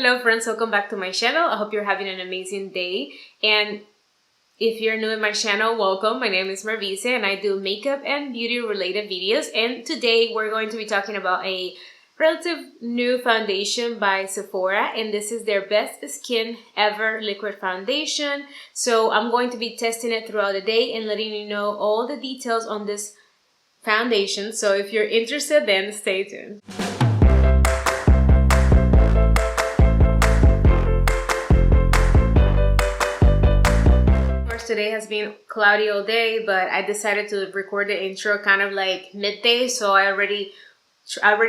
Hello friends, welcome back to my channel. I hope you're having an amazing day. And if you're new in my channel, welcome. My name is Mervice and I do makeup and beauty related videos. And today we're going to be talking about a relative new foundation by Sephora, and this is their best skin ever liquid foundation. So I'm going to be testing it throughout the day and letting you know all the details on this foundation. So if you're interested, then stay tuned. Today has been cloudy all day, but I decided to record the intro kind of like midday, so I already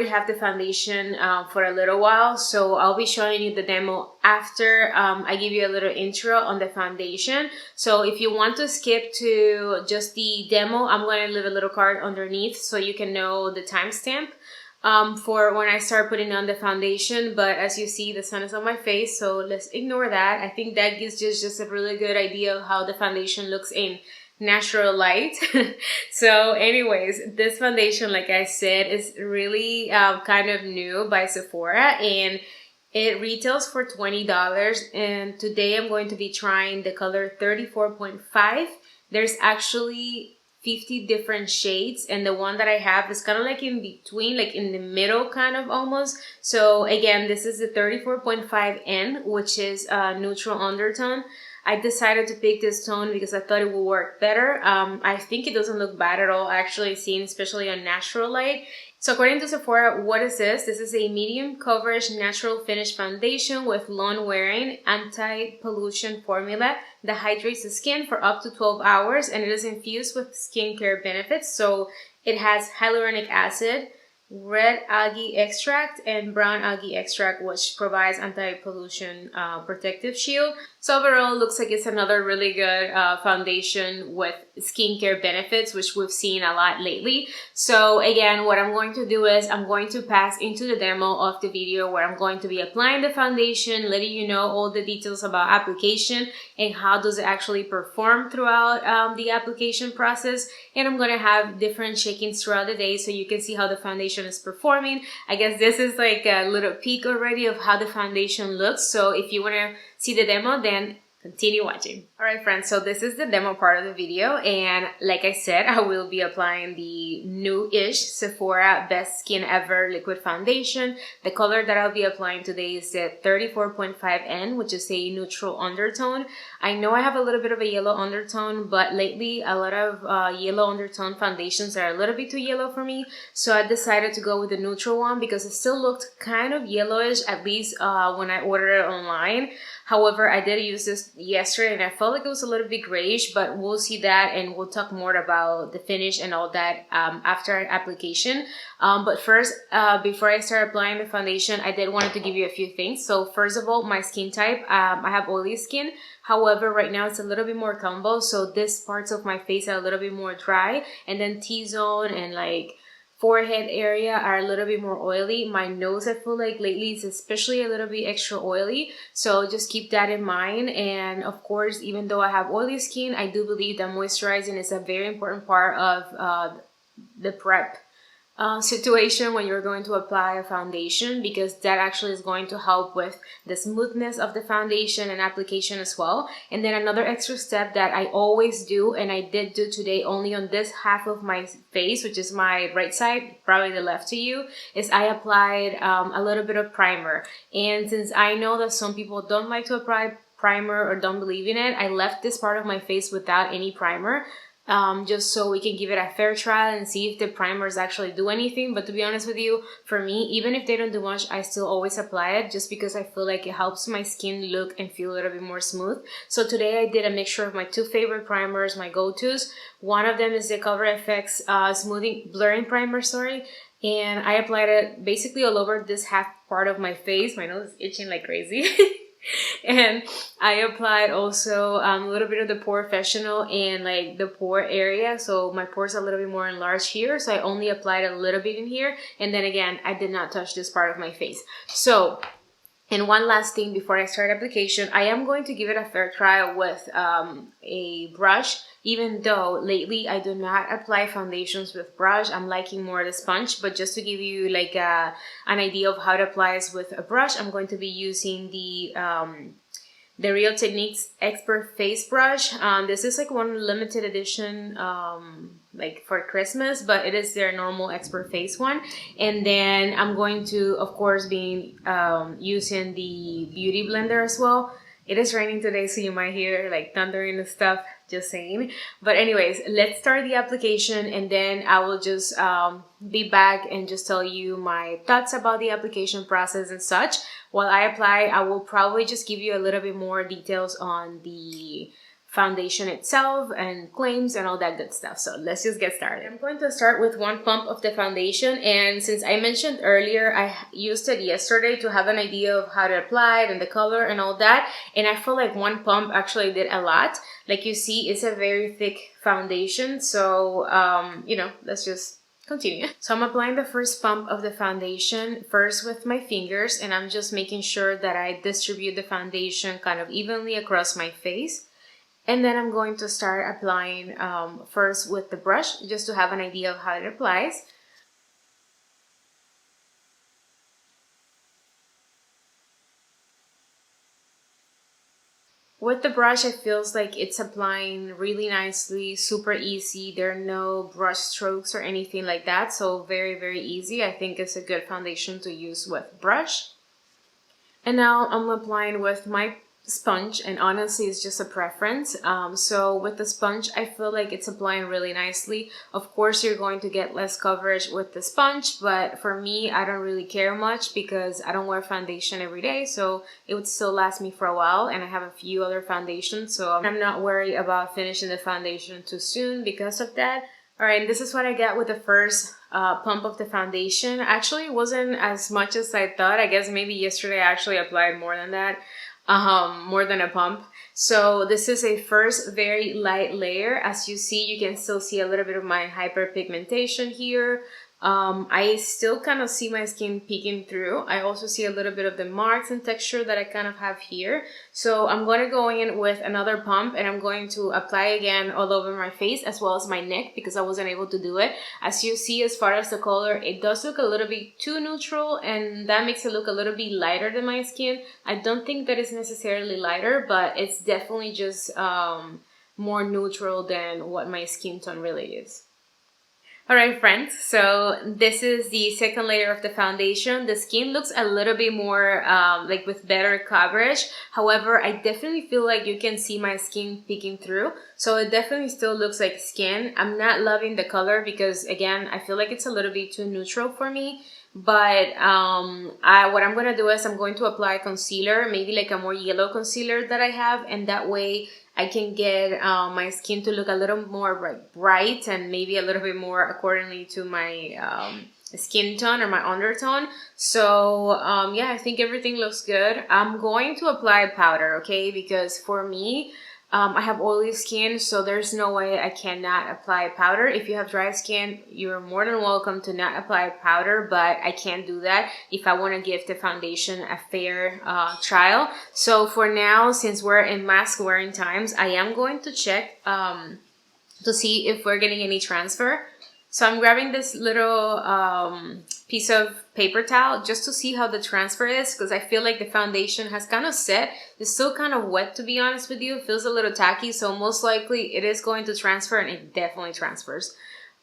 have the foundation for a little while, so I'll be showing you the demo after I give you a little intro on the foundation. So if you want to skip to just the demo, I'm going to leave a little card underneath so you can know the timestamp for when I start putting on the foundation. But as you see, the sun is on my face, so let's ignore that. I think that gives just a really good idea of how the foundation looks in natural light. So anyways, this foundation, like I said, is really kind of new by Sephora, and it retails for $20. And today I'm going to be trying the color 34.5. There's actually 50 different shades, and the one that I have is kind of like in between, like in the middle kind of almost. So again, this is the 34.5N, which is a neutral undertone. I decided to pick this tone because I thought it would work better. I think it doesn't look bad at all, actually, seen especially on natural light. So according to Sephora, what is this? This is a medium coverage natural finish foundation with long wearing anti-pollution formula that hydrates the skin for up to 12 hours, and it is infused with skincare benefits. So it has hyaluronic acid, red algae extract, and brown algae extract, which provides anti-pollution protective shield. So overall, it looks like it's another really good foundation with skincare benefits, which we've seen a lot lately. So again, what I'm going to do is I'm going to pass into the demo of the video where I'm going to be applying the foundation, letting you know all the details about application and how does it actually perform throughout the application process. And I'm going to have different check-ins throughout the day so you can see how the foundation is performing. I guess this is like a little peek already of how the foundation looks. So if you want to see the demo, then continue watching. Alright friends, so this is the demo part of the video, and like I said, I will be applying the new-ish Sephora Best Skin Ever Liquid Foundation. The color that I'll be applying today is the 34.5N, which is a neutral undertone. I know I have a little bit of a yellow undertone, but lately a lot of yellow undertone foundations are a little bit too yellow for me, so I decided to go with the neutral one because it still looked kind of yellowish, at least when I ordered it online. However, I did use this yesterday and I felt like it was a little bit grayish, but we'll see that and we'll talk more about the finish and all that after application. But first, before I start applying the foundation, I did wanted to give you a few things. So first of all, my skin type, I have oily skin. However, right now it's a little bit more combo, so these parts of my face are a little bit more dry, and then T-zone and like forehead area are a little bit more oily. My nose, I feel like lately is especially a little bit extra oily, so just keep that in mind. And of course, even though I have oily skin, I do believe that moisturizing is a very important part of the prep situation when you're going to apply a foundation, because that actually is going to help with the smoothness of the foundation and application as well. And then another extra step that I always do, and I did do today only on this half of my face, which is my right side, probably the left to you, is I applied a little bit of primer. And since I know that some people don't like to apply primer or don't believe in it, I left this part of my face without any primer. Just so we can give it a fair trial and see if the primers actually do anything. But to be honest with you, for me, even if they don't do much, I still always apply it just because I feel like it helps my skin look and feel a little bit more smooth. So today I did a mixture of my two favorite primers, my go-tos. One of them is the Cover FX Smoothing Blurring Primer, and I applied it basically all over this half part of my face. My nose is itching like crazy. And I applied also a little bit of the Porefessional in like the pore area, so my pores are a little bit more enlarged here, so I only applied a little bit in here, and then again I did not touch this part of my face. So And one last thing before I start application, I am going to give it a fair try with a brush, even though lately I do not apply foundations with brush. I'm liking more the sponge, but just to give you like an idea of how to apply this with a brush, I'm going to be using the Real Techniques Expert Face Brush. This is like one limited edition like for Christmas, but it is their normal Expert Face one. And then I'm going to, of course, be using the Beauty Blender as well. It is raining today, so you might hear like thundering and stuff, just saying. But anyways, let's start the application, and then I will just be back and just tell you my thoughts about the application process and such. While I apply, I will probably just give you a little bit more details on the foundation itself and claims and all that good stuff. So let's just get started. I'm going to start with one pump of the foundation, and since I mentioned earlier, I used it yesterday to have an idea of how to apply it and the color and all that, and I feel like one pump actually did a lot. Like you see, it's a very thick foundation, so you know, let's just continue. So I'm applying the first pump of the foundation first with my fingers, and I'm just making sure that I distribute the foundation kind of evenly across my face. And then I'm going to start applying first with the brush, just to have an idea of how it applies. With the brush, it feels like it's applying really nicely, super easy. There are no brush strokes or anything like that, so very, very easy. I think it's a good foundation to use with brush. And now I'm applying with my sponge, and honestly it's just a preference. So with the sponge, I feel like it's applying really nicely. Of course, you're going to get less coverage with the sponge, but for me, I don't really care much because I don't wear foundation every day, so it would still last me for a while, and I have a few other foundations, so I'm not worried about finishing the foundation too soon because of that. Alright, this is what I got with the first pump of the foundation. Actually, it wasn't as much as I thought. I guess maybe yesterday I actually applied more than that. More than a pump. So this is a first very light layer. As you see, you can still see a little bit of my hyperpigmentation here. I still kind of see my skin peeking through. I also see a little bit of the marks and texture that I kind of have here. So I'm going to go in with another pump, and I'm going to apply again all over my face as well as my neck because I wasn't able to do it. As you see, as far as the color, it does look a little bit too neutral, and that makes it look a little bit lighter than my skin. I don't think that it's necessarily lighter, but it's definitely just more neutral than what my skin tone really is. Alright friends, so this is the second layer of the foundation. The skin looks a little bit more like with better coverage. However, I definitely feel like you can see my skin peeking through. So it definitely still looks like skin. I'm not loving the color because, again, I feel like it's a little bit too neutral for me. But what I'm going to do is I'm going to apply concealer, maybe like a more yellow concealer that I have, and that way I can get my skin to look a little more bright and maybe a little bit more accordingly to my skin tone or my undertone. So yeah, I think everything looks good. I'm going to apply powder, okay, because for me, I have oily skin, so there's no way I cannot apply powder. If you have dry skin, you're more than welcome to not apply powder, but I can't do that if I want to give the foundation a fair trial. So for now, since we're in mask wearing times, I am going to check to see if we're getting any transfer. So I'm grabbing this little piece of paper towel just to see how the transfer is, because I feel like the foundation has kind of set. It's still kind of wet, to be honest with you. It feels a little tacky, so most likely it is going to transfer, and it definitely transfers.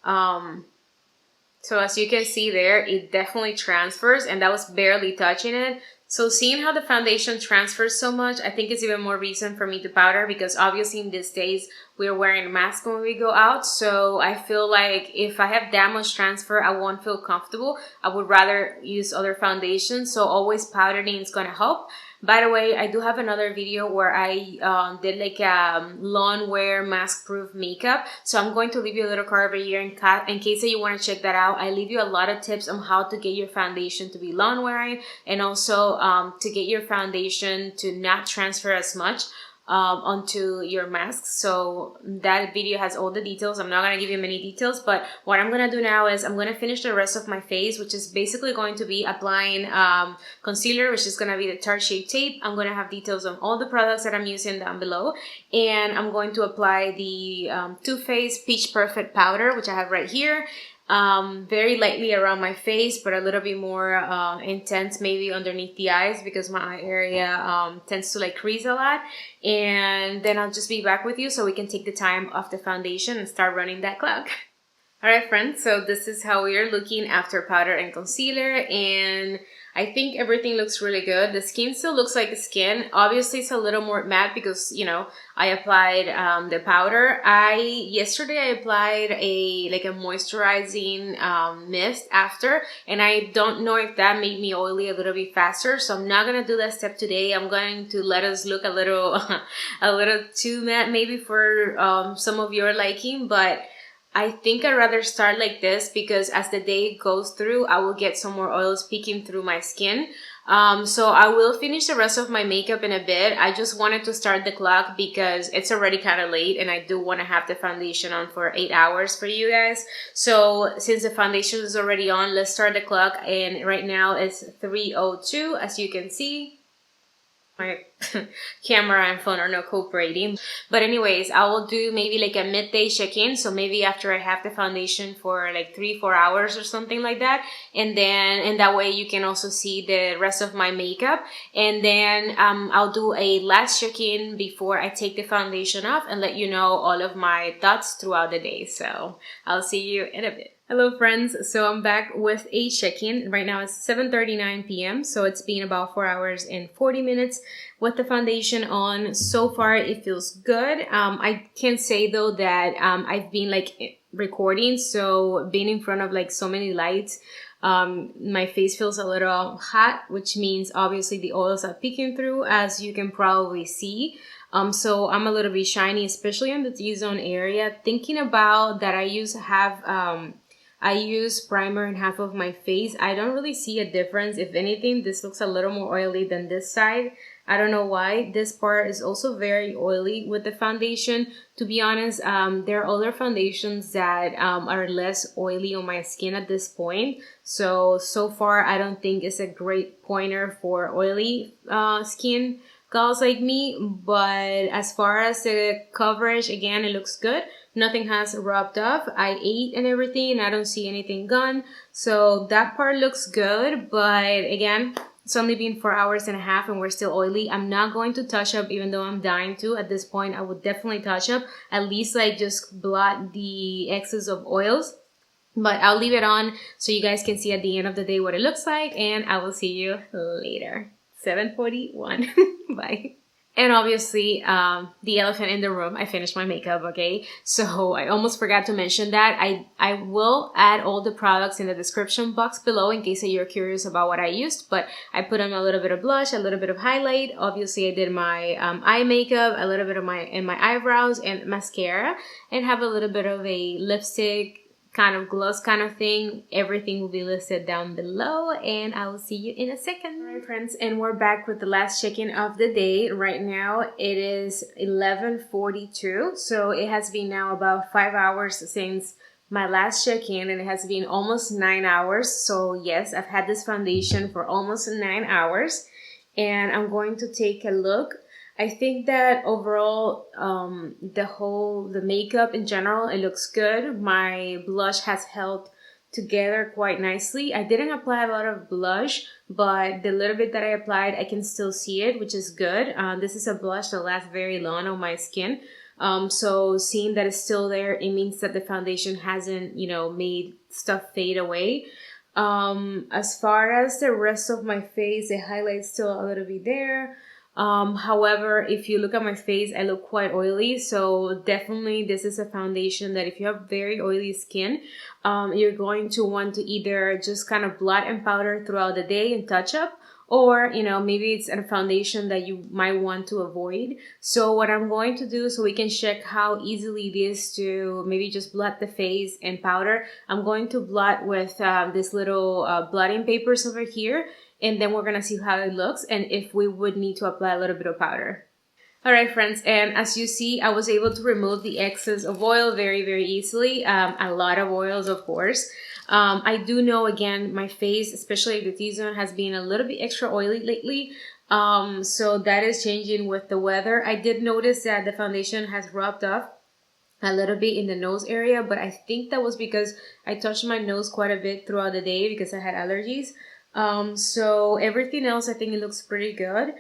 So as you can see there, it definitely transfers, and that was barely touching it. So seeing how the foundation transfers so much, I think it's even more reason for me to powder, because obviously in these days we're wearing a mask when we go out. So I feel like if I have that much transfer, I won't feel comfortable. I would rather use other foundations. So always powdering is going to help. By the way, I do have another video where I did like a lawn wear mask proof makeup. So I'm going to leave you a little card over here in case that you want to check that out. I leave you a lot of tips on how to get your foundation to be lawn wearing, and also to get your foundation to not transfer as much. onto your mask. So that video has all the details. I'm not going to give you many details, but what I'm going to do now is I'm going to finish the rest of my face, which is basically going to be applying concealer, which is going to be the Tarte Shape Tape. I'm going to have details on all the products that I'm using down below, and I'm going to apply the Too Faced Peach Perfect powder, which I have right here. Very lightly around my face, but a little bit more intense maybe underneath the eyes, because my eye area tends to like crease a lot. And then I'll just be back with you so we can take the time off the foundation and start running that clock. Alright friends, so this is how we are looking after powder and concealer, and I think everything looks really good. The skin still looks like skin. Obviously it's a little more matte because, you know, I applied the powder. Yesterday I applied a moisturizing mist after, and I don't know if that made me oily a little bit faster, so I'm not gonna do that step today. I'm going to let us look a little a little too matte maybe for some of your liking, but I think I'd rather start like this because as the day goes through, I will get some more oils peeking through my skin. So I will finish the rest of my makeup in a bit. I just wanted to start the clock because it's already kind of late and I do want to have the foundation on for 8 hours for you guys. So since the foundation is already on, let's start the clock, and right now it's 3:02 as you can see. My camera and phone are not cooperating, but anyways, I will do maybe like a midday check-in, so maybe after I have the foundation for like 3-4 hours or something like that, and that way you can also see the rest of my makeup, and then I'll do a last check-in before I take the foundation off and let you know all of my thoughts throughout the day. So I'll see you in a bit. Hello friends, so I'm back with a check-in. Right now it's 7:39 p.m. so it's been about 4 hours and 40 minutes with the foundation on. So far it feels good. I can say though that I've been like recording, so being in front of like so many lights, my face feels a little hot, which means obviously the oils are peeking through, as you can probably see. So I'm a little bit shiny, especially on the T-zone area. Thinking about that, I use primer in half of my face. I don't really see a difference. If anything, this looks a little more oily than this side. I don't know why. This part is also very oily with the foundation. To be honest, there are other foundations that are less oily on my skin at this point. So far, I don't think it's a great pointer for oily skin girls like me. But as far as the coverage, again, it looks good. Nothing has rubbed off. I ate and everything, and I don't see anything gone. So that part looks good. But again, it's only been 4 hours and a half and we're still oily. I'm not going to touch up, even though I'm dying to. At this point, I would definitely touch up. At least like just blot the excess of oils. But I'll leave it on so you guys can see at the end of the day what it looks like. And I will see you later. 7:41. Bye. And obviously, the elephant in the room, I finished my makeup, okay? So I almost forgot to mention that. I will add all the products in the description box below in case you're curious about what I used. But I put on a little bit of blush, a little bit of highlight. Obviously, I did my eye makeup, a little bit of my eyebrows and mascara, and have a little bit of a lipstick kind of gloss kind of thing. Everything will be listed down below, and I will see you in a second. Alright friends, and we're back with the last check-in of the day. Right now it is 11:42, so it has been now about 5 hours since my last check-in, and it has been almost 9 hours. So yes, I've had this foundation for almost 9 hours, and I'm going to take a look. I think that overall, the makeup in general, it looks good. My blush has held together quite nicely. I didn't apply a lot of blush, but the little bit that I applied, I can still see it, which is good. This is a blush that lasts very long on my skin. So seeing that it's still there, it means that the foundation hasn't, you know, made stuff fade away. As far as the rest of my face, the highlight's still a little bit there. However, if you look at my face, I look quite oily. So definitely this is a foundation that if you have very oily skin, you're going to want to either just kind of blot and powder throughout the day and touch up, or, you know, maybe it's a foundation that you might want to avoid. So what I'm going to do, so we can check how easily it is to maybe just blot the face and powder, I'm going to blot with this little blotting papers over here. And then we're going to see how it looks and if we would need to apply a little bit of powder. Alright friends, and as you see, I was able to remove the excess of oil very easily. A lot of oils, of course. I do know, again, my face, especially the T-zone, has been a little bit extra oily lately. So that is changing with the weather. I did notice that the foundation has rubbed off a little bit in the nose area, but I think that was because I touched my nose quite a bit throughout the day because I had allergies. So everything else, I think it looks pretty good.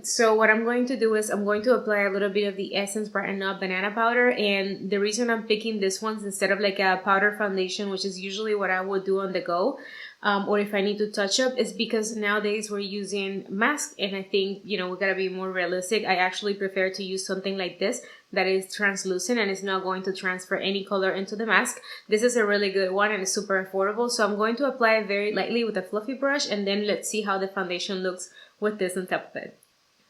So what I'm going to do is I'm going to apply a little bit of the Essence Brighten Up banana powder, and the reason I'm picking this one instead of like a powder foundation, which is usually what I would do on the go, or if I need to touch up, is because nowadays we're using masks, and I think, you know, we gotta be more realistic. I actually prefer to use something like this that is translucent and is not going to transfer any color into the mask. This is a really good one and it's super affordable. So I'm going to apply it very lightly with a fluffy brush, and then let's see how the foundation looks with this on top of it.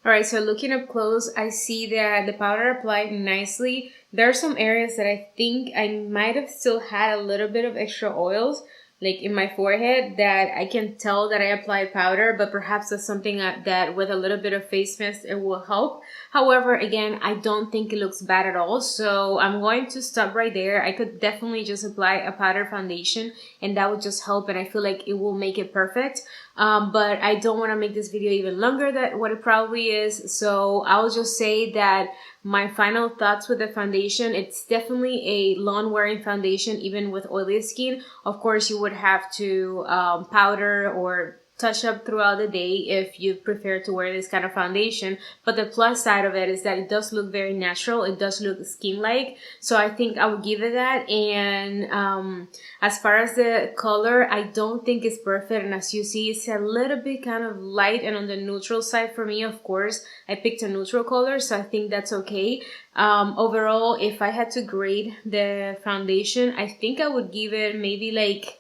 Alright, so looking up close, I see that the powder applied nicely. There are some areas that I think I might have still had a little bit of extra oils, like in my forehead, that I can tell that I applied powder, but perhaps that's something that with a little bit of face mist, it will help. However, again, I don't think it looks bad at all, so I'm going to stop right there. I could definitely just apply a powder foundation and that would just help, and I feel like it will make it perfect. But I don't want to make this video even longer than what it probably is, so I'll just say that my final thoughts with the foundation, it's definitely a long-wearing foundation even with oily skin. Of course, you would have to powder or touch up throughout the day if you prefer to wear this kind of foundation, but the plus side of it is that it does look very natural. It does look skin-like, so I think I would give it that. And as far as the color, I don't think it's perfect, and as you see, it's a little bit kind of light and on the neutral side for me. Of course, I picked a neutral color, so I think that's okay. Overall, if I had to grade the foundation, I think I would give it maybe like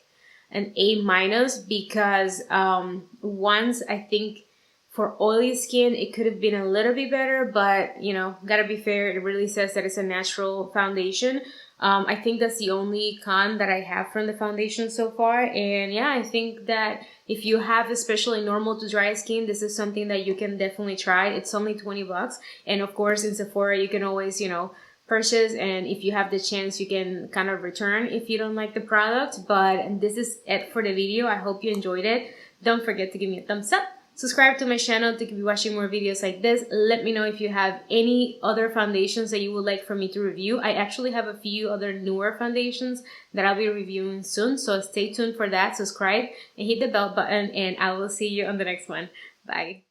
an A-, because once, I think for oily skin it could have been a little bit better, but you know, gotta be fair, it really says that it's a natural foundation. I think that's the only con that I have from the foundation so far. And yeah, I think that if you have especially normal to dry skin, this is something that you can definitely try. It's only 20 bucks, and of course in Sephora you can always, you know, purchase, and if you have the chance you can kind of return if you don't like the product. But this is it for the video. I hope you enjoyed it. Don't forget to give me a thumbs up, subscribe to my channel to keep watching more videos like this. Let me know if you have any other foundations that you would like for me to review. I actually have a few other newer foundations that I'll be reviewing soon, so stay tuned for that. Subscribe and hit the bell button, and I will see you on the next one. Bye.